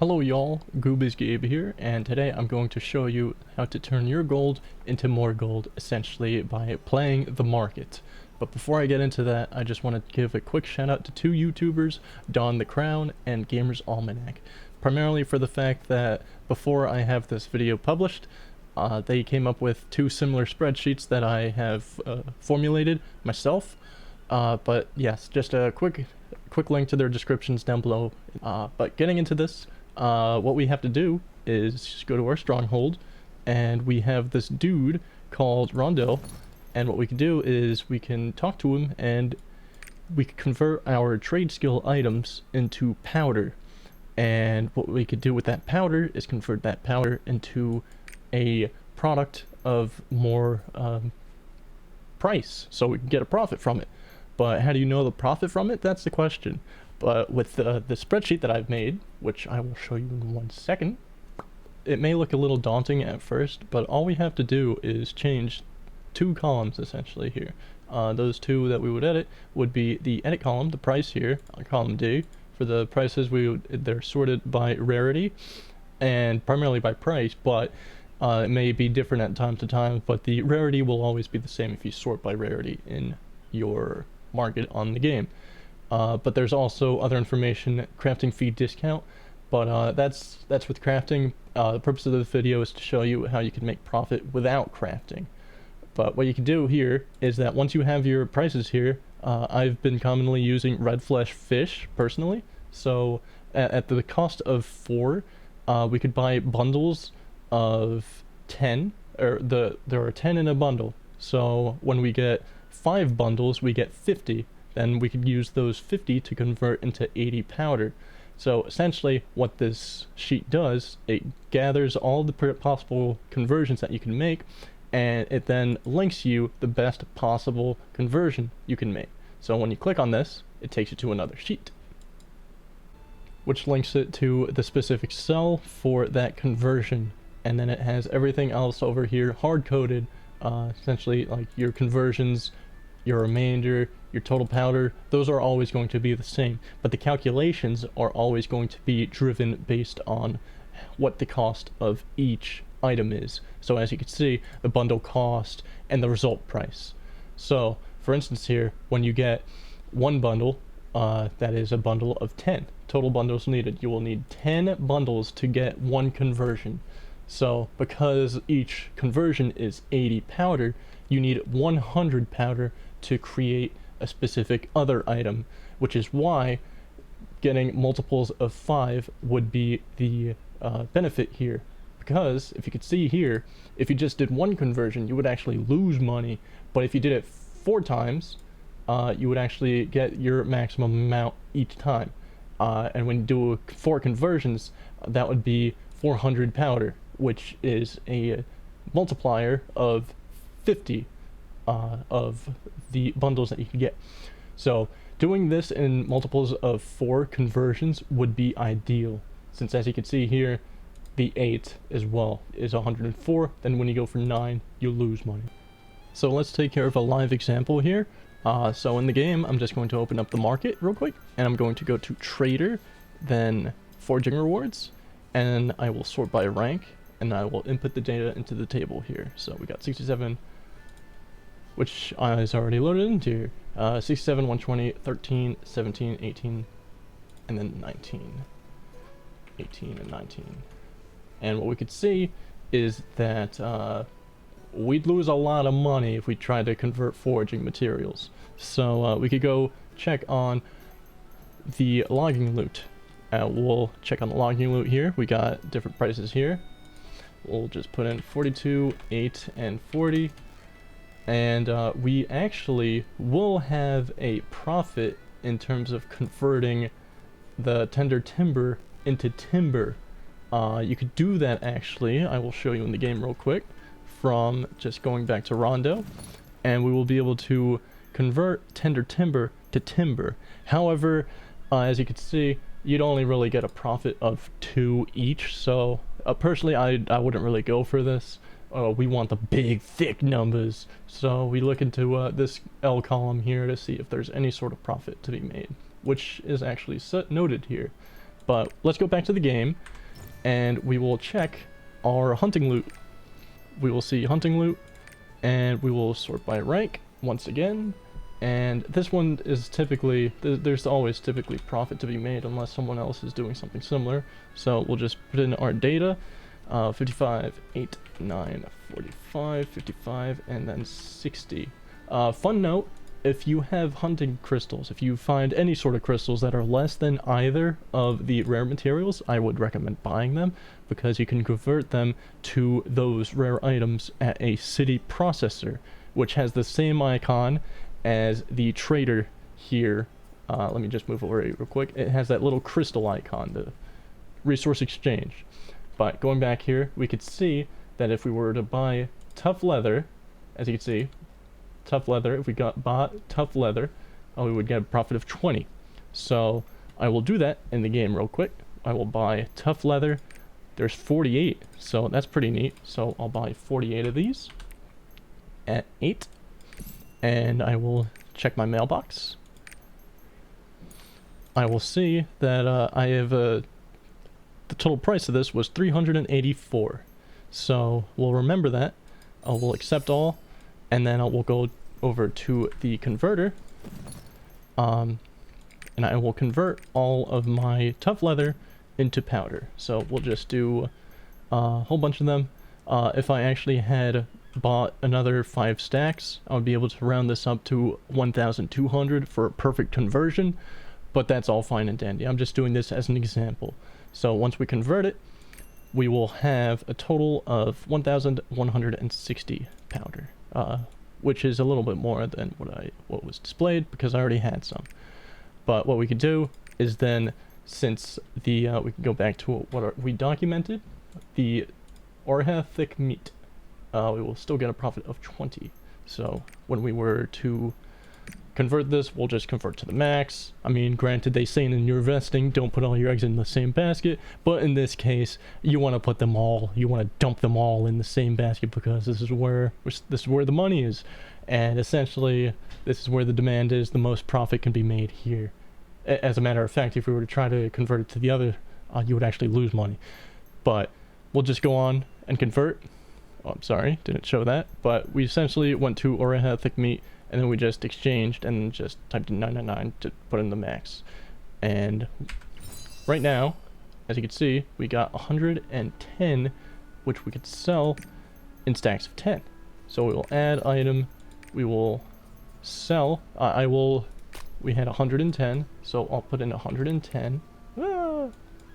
Hello y'all, 𝐒𝐏𝐑𝐄𝐀𝐃𝐄𝐄𝐓 here, and today I'm going to show you how to turn your gold into more gold, essentially by playing the market. But before I get into that, I just want to give a quick shout out to two YouTubers, DonTheCrown and Gamers Almanac. Primarily for the fact that before I have this video published, they came up with two similar spreadsheets that I have formulated myself. But yes, just a quick link to their descriptions down below. But getting into this, what we have to do is go to our stronghold, and we have this dude called Rondo, and what we can do is we can talk to him and we can convert our trade skill items into powder. And what we could do with that powder is convert that powder into a product of more price, so we can get a profit from it. But how do you know the profit from it? That's the question. But with the spreadsheet that I've made, which I will show you in 1 second, it may look a little daunting at first, but all we have to do is change two columns essentially here. Those two that we would edit would be the edit column, the price here, on column D. For the prices, they're sorted by rarity and primarily by price, but it may be different at time to time, but the rarity will always be the same if you sort by rarity in your market on the game. But there's also other information, crafting fee discount, but that's with crafting. The purpose of the video is to show you how you can make profit without crafting. But what you can do here is that once you have your prices here, I've been commonly using red flesh fish personally, so at the cost of 4, we could buy bundles of 10, or there are 10 in a bundle, so when we get 5 bundles we get 50. Then we could use those 50 to convert into 80 powder. So essentially what this sheet does, it gathers all the possible conversions that you can make, and it then links you the best possible conversion you can make. So when you click on this, it takes you to another sheet, which links it to the specific cell for that conversion, and then it has everything else over here hard-coded, essentially like your conversions, your remainder, your total powder. Those are always going to be the same, but the calculations are always going to be driven based on what the cost of each item is. So as you can see, the bundle cost and the result price. So for instance here, when you get one bundle, that is a bundle of 10 total bundles needed. You will need 10 bundles to get one conversion. So because each conversion is 80 powder, you need 100 powder to create a specific other item, which is why getting multiples of 5 would be the benefit here. Because if you could see here, if you just did one conversion, you would actually lose money, but if you did it 4 times, you would actually get your maximum amount each time. And when you do 4 conversions, that would be 400 powder, which is a multiplier of 50 of the bundles that you can get. So doing this in multiples of 4 conversions would be ideal, since as you can see here, the 8 as well is 104. Then when you go for 9, you lose money. So let's take care of a live example here. So in the game, I'm just going to open up the market real quick, and I'm going to go to trader, then foraging rewards, and I will sort by rank, and I will input the data into the table here. So we got 67, which is already loaded into here. 67, 120, 13, 17, 18, and then 19. 18 and 19. And what we could see is that we'd lose a lot of money if we tried to convert foraging materials. So we could go check on the logging loot. We'll check on the logging loot here. We got different prices here. We'll just put in 42, 8, and 40. And we actually will have a profit in terms of converting the tender timber into timber. You could do that actually, I will show you in the game real quick, from just going back to Rondo, and we will be able to convert tender timber to timber. However, as you can see, you'd only really get a profit of 2 each, so personally I wouldn't really go for this. We want the big thick numbers, so we look into this L column here to see if there's any sort of profit to be made, which is actually noted here. But let's go back to the game, and we will check our hunting loot. We will see hunting loot, and we will sort by rank once again. And this one is typically, there's always typically profit to be made unless someone else is doing something similar. So we'll just put in our data, 55, 8, 9, 45, 55, and then 60. Fun note, if you have hunting crystals, if you find any sort of crystals that are less than either of the rare materials, I would recommend buying them, because you can convert them to those rare items at a city processor, which has the same icon as the trader here. Let me just move over real quick. It has that little crystal icon, the resource exchange. But going back here, we could see that if we were to buy tough leather, as you can see, tough leather, if we bought tough leather, we would get a profit of 20. So I will do that in the game real quick. I will buy tough leather. There's 48, so that's pretty neat. So I'll buy 48 of these at 8. And I will check my mailbox. I will see that I have the total price of this was 384. So we'll remember that. We'll accept all, and then we'll go over to the converter, and I will convert all of my tough leather into powder. So we'll just do a whole bunch of them. If I actually had bought another 5 stacks, I would be able to round this up to 1,200 for a perfect conversion, but that's all fine and dandy. I'm just doing this as an example. So once we convert it, we will have a total of 1,160 powder, which is a little bit more than what was displayed, because I already had some. But what we could do is then, since the we can go back to what we documented, the 𝐒𝐿𝐏𝐃𝐄𝐃𝐄𝐄𝐓 meat, we will still get a profit of 20. So when we were to convert this, we'll just convert to the max. I mean, granted, they say in your investing, don't put all your eggs in the same basket, but in this case, you want to put them all, you want to dump them all in the same basket, because this is where the money is, and essentially this is where the demand is. The most profit can be made here. As a matter of fact, if we were to try to convert it to the other, you would actually lose money. But we'll just go on and convert. Oh, I'm sorry, didn't show that, but we essentially went to 𝐒𝐿𝐏𝐃𝐄𝐃, and then we just exchanged and just typed in 999 to put in the max. And right now, as you can see, we got 110, which we could sell in stacks of 10. So we will add item, we will sell, we had 110, so I'll put in 110,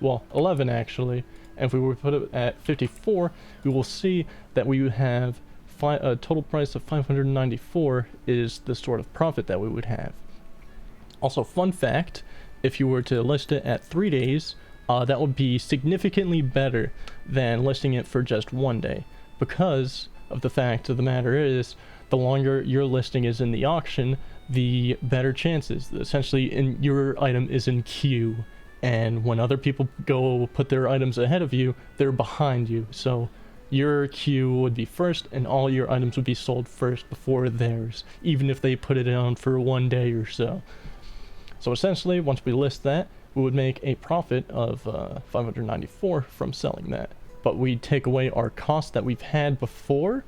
well, 11 actually. And if we were to put it at 54, we will see that we have a total price of 594 is the sort of profit that we would have. Also, fun fact, if you were to list it at 3 days, that would be significantly better than listing it for just 1 day, because of the fact of the matter is, the longer your listing is in the auction, the better chances. Essentially, your item is in queue, and when other people go put their items ahead of you, they're behind you. So your queue would be first, and all your items would be sold first before theirs, even if they put it on for 1 day or so. So essentially, once we list that, we would make a profit of 594 from selling that. But we take away our cost that we've had before,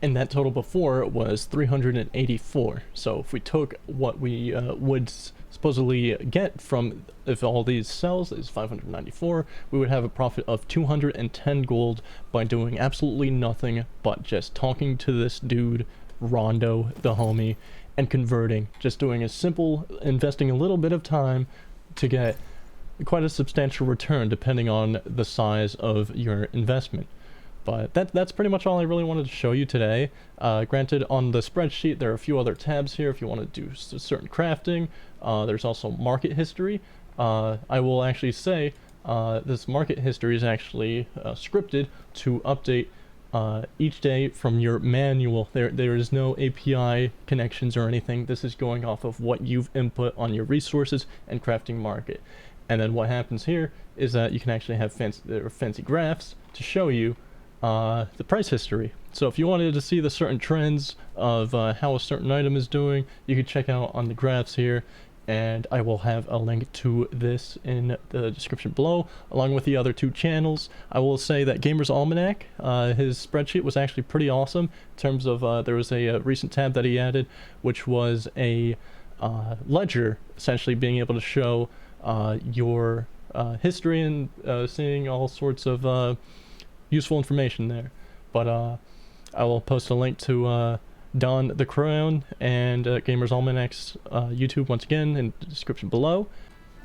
and that total before was 384. So if we took what we would supposedly get from, if all these sells is 594, we would have a profit of 210 gold by doing absolutely nothing but just talking to this dude, Rondo, the homie, and converting. Just doing a simple, investing a little bit of time to get quite a substantial return depending on the size of your investment. But that's pretty much all I really wanted to show you today. Granted, on the spreadsheet, there are a few other tabs here if you want to do certain crafting. There's also market history. I will actually say this market history is actually scripted to update each day from your manual. There is no API connections or anything. This is going off of what you've input on your resources and crafting market. And then what happens here is that you can actually have fancy graphs to show you the price history. So if you wanted to see the certain trends of how a certain item is doing, you could check out on the graphs here, and I will have a link to this in the description below, along with the other 2 channels. I will say that Gamer's Almanac, his spreadsheet was actually pretty awesome in terms of, there was a recent tab that he added, which was a ledger, essentially being able to show your history and seeing all sorts of useful information there. But I will post a link to DonTheCrown and Gamers Almanac's YouTube once again in the description below.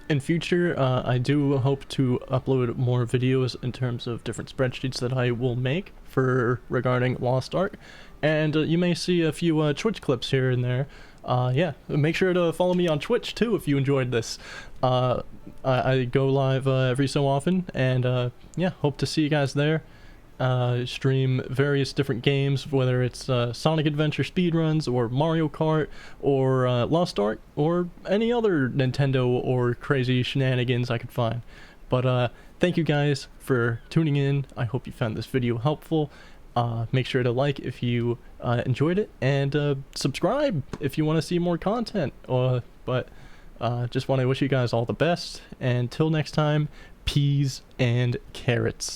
In future, I do hope to upload more videos in terms of different spreadsheets that I will make for regarding Lost Art, and you may see a few Twitch clips here and there. Yeah, make sure to follow me on Twitch too if you enjoyed this. I go live every so often, and yeah, hope to see you guys there. Stream various different games, whether it's Sonic Adventure speedruns, or Mario Kart, or Lost Ark, or any other Nintendo or crazy shenanigans I could find. But thank you guys for tuning in. I hope you found this video helpful. Make sure to like if you enjoyed it, and subscribe if you want to see more content. But just want to wish you guys all the best, and till next time, peas and carrots.